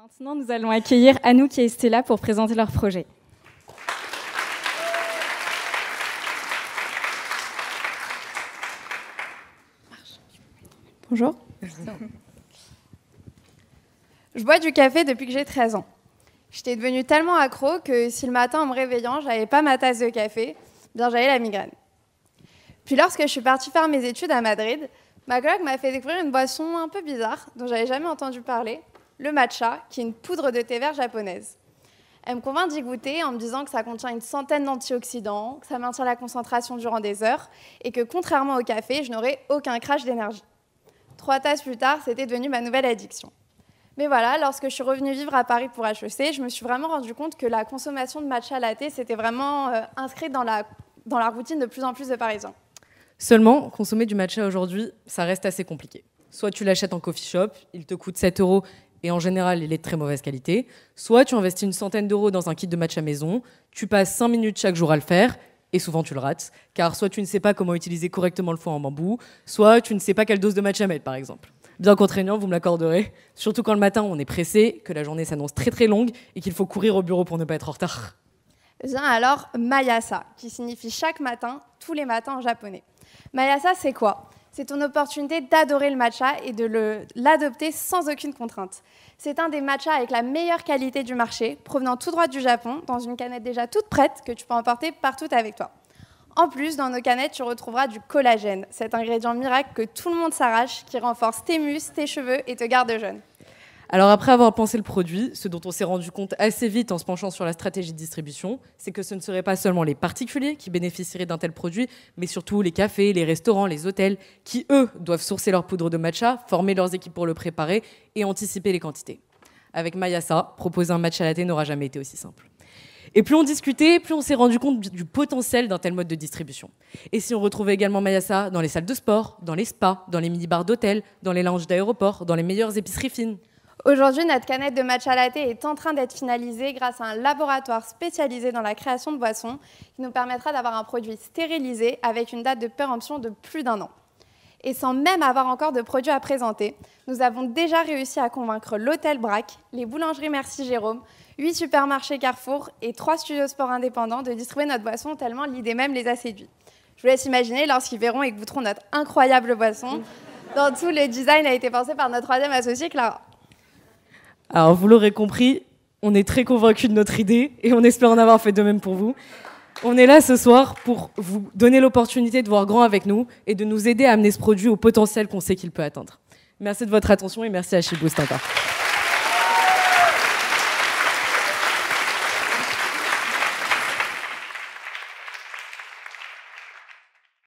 Maintenant, nous allons accueillir Anouk et Estella pour présenter leur projet. Bonjour. Je bois du café depuis que j'ai 13 ans. J'étais devenue tellement accro que si le matin en me réveillant, j'avais pas ma tasse de café, bien j'avais la migraine. Puis lorsque je suis partie faire mes études à Madrid, ma coloc m'a fait découvrir une boisson un peu bizarre dont j'avais jamais entendu parler, le matcha, qui est une poudre de thé vert japonaise. Elle me convainc d'y goûter en me disant que ça contient une centaine d'antioxydants, que ça maintient la concentration durant des heures et que contrairement au café, je n'aurai aucun crash d'énergie. 3 tasses plus tard, c'était devenu ma nouvelle addiction. Mais voilà, lorsque je suis revenue vivre à Paris pour HEC, je me suis vraiment rendu compte que la consommation de matcha latte, c'était vraiment inscrit dans la routine de plus en plus de Parisiens. Seulement, consommer du matcha aujourd'hui, ça reste assez compliqué. Soit tu l'achètes en coffee shop, il te coûte 7 € et en général, il est de très mauvaise qualité. Soit tu investis une centaine d'euros dans un kit de matcha maison, tu passes 5 minutes chaque jour à le faire, et souvent tu le rates, car soit tu ne sais pas comment utiliser correctement le foin en bambou, soit tu ne sais pas quelle dose de matcha mettre, par exemple. Bien contraignant, vous me l'accorderez, surtout quand le matin on est pressé, que la journée s'annonce très très longue et qu'il faut courir au bureau pour ne pas être en retard. Vient alors Mayasa, qui signifie chaque matin, tous les matins en japonais. Mayasa, c'est quoi ? C'est ton opportunité d'adorer le matcha et de l'adopter sans aucune contrainte. C'est un des matchas avec la meilleure qualité du marché, provenant tout droit du Japon, dans une canette déjà toute prête que tu peux emporter partout avec toi. En plus, dans nos canettes, tu retrouveras du collagène, cet ingrédient miracle que tout le monde s'arrache, qui renforce tes muscles, tes cheveux et te garde jeune. Alors après avoir pensé le produit, ce dont on s'est rendu compte assez vite en se penchant sur la stratégie de distribution, c'est que ce ne seraient pas seulement les particuliers qui bénéficieraient d'un tel produit, mais surtout les cafés, les restaurants, les hôtels, qui eux doivent sourcer leur poudre de matcha, former leurs équipes pour le préparer et anticiper les quantités. Avec Mayasa, proposer un matcha latte n'aura jamais été aussi simple. Et plus on discutait, plus on s'est rendu compte du potentiel d'un tel mode de distribution. Et si on retrouvait également Mayasa dans les salles de sport, dans les spas, dans les mini-bars d'hôtels, dans les lounges d'aéroports, dans les meilleures épiceries fines. Aujourd'hui, notre canette de matcha latte est en train d'être finalisée grâce à un laboratoire spécialisé dans la création de boissons qui nous permettra d'avoir un produit stérilisé avec une date de péremption de plus d'1 an. Et sans même avoir encore de produits à présenter, nous avons déjà réussi à convaincre l'hôtel Braque, les boulangeries Merci Jérôme, 8 supermarchés Carrefour et 3 studios sport indépendants de distribuer notre boisson tellement l'idée même les a séduits. Je vous laisse imaginer lorsqu'ils verront et goûteront notre incroyable boisson. Dans tout, le design a été pensé par notre 3e associé, Clara. Alors vous l'aurez compris, on est très convaincus de notre idée et on espère en avoir fait de même pour vous. On est là ce soir pour vous donner l'opportunité de voir grand avec nous et de nous aider à amener ce produit au potentiel qu'on sait qu'il peut atteindre. Merci de votre attention et merci à Shiboost encore.